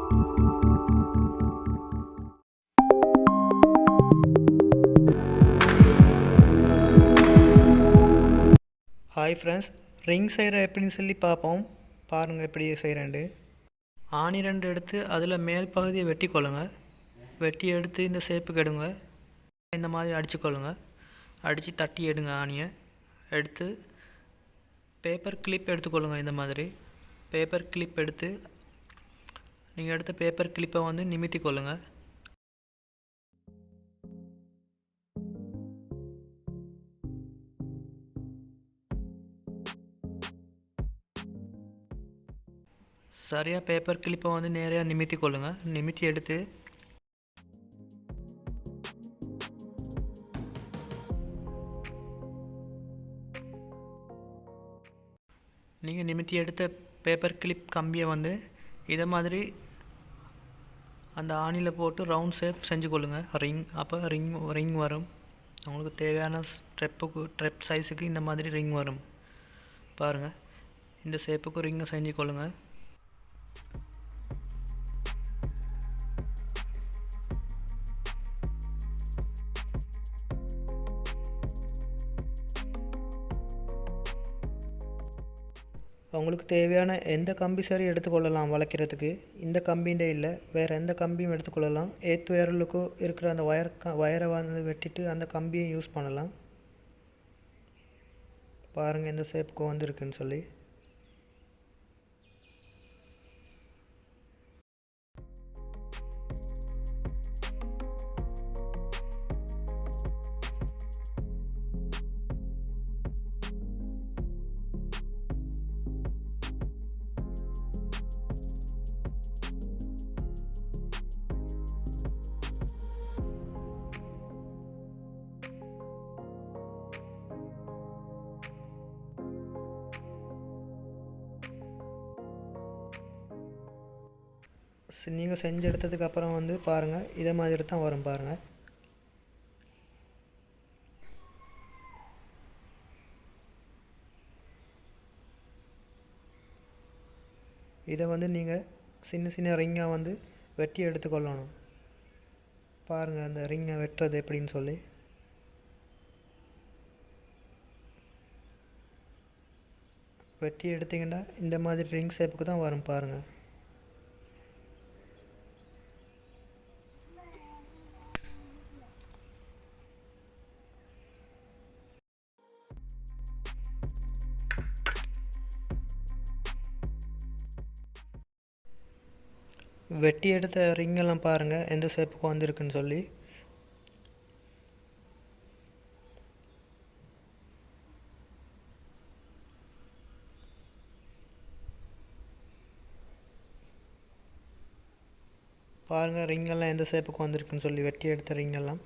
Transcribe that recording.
Hi friends, ring செய்கிற எப்படின்னு சொல்லி பார்ப்போம். பாருங்கள் எப்படி செய்கிறேன்ட்டு. ஆணி 2 எடுத்து அதில் மேல் பகுதியை வெட்டி கொள்ளுங்க. வெட்டி எடுத்து இந்த ஷேப்புக்கு எடுங்க. இந்த மாதிரி அடிச்சுக்கொள்ளுங்க. அடித்து தட்டி எடுங்க. ஆணியை எடுத்து பேப்பர் கிளிப் எடுத்துக்கொள்ளுங்க. இந்த மாதிரி பேப்பர் கிளிப் எடுத்து நீங்கள் எடுத்த பேப்பர் கிளிப்பை வந்து நிமித்தி கொள்ளுங்கள். சரியாக பேப்பர் கிளிப்பை வந்து நேராக நிமித்தி கொள்ளுங்கள். நிமித்தி எடுத்து நீங்கள் நிமித்தி எடுத்த பேப்பர் கிளிப் கம்பியை வந்து இதை மாதிரி அந்த ஆணியில் போட்டு ரவுண்ட் ஷேப் செஞ்சு கொள்ளுங்கள். ரிங் அப்போ ரிங் வரும். உங்களுக்கு தேவையான ட்ரெப் சைஸுக்கு இந்த மாதிரி ரிங் வரும். பாருங்கள், இந்த ஷேப்புக்கு ரிங்கை செஞ்சு கொள்ளுங்கள். உங்களுக்கு தேவையான எந்த கம்பி சரி எடுத்துக்கொள்ளலாம். வளைக்கிறதுக்கு இந்த கம்பின்ண்டே இல்லை, வேறு எந்த கம்பியும் எடுத்துக்கொள்ளலாம். ஏத்து விரலுக்கு இருக்கிற அந்த வயரை வந்து வெட்டிட்டு அந்த கம்பியை யூஸ் பண்ணலாம். பாருங்கள் எந்த ஷேப்புக்கு வந்துருக்குன்னு சொல்லி. நீங்கள் செஞ்சு எடுத்ததுக்கப்புறம் வந்து பாருங்கள், இதே மாதிரி தான் வரும். பாருங்கள், இதை வந்து நீங்கள் சின்ன சின்ன ரிங்காக வந்து வெட்டி எடுத்துக்கொள்ளணும். பாருங்கள் அந்த ரிங்கை வெட்டுறது எப்படின்னு சொல்லி. வெட்டி எடுத்திங்கன்னா இந்த மாதிரி ரிங் ஷேப்புக்கு தான் வரும். பாருங்கள், வெட்டி எடுத்த ரிங்கெல்லாம் பாருங்கள் எந்த ஷேப்புக்கு வந்திருக்குன்னு சொல்லி. பாருங்கள் ரிங்கெல்லாம் எந்த ஷேப்புக்கு வந்திருக்குன்னு சொல்லி வெட்டி எடுத்த ரிங்கெல்லாம்.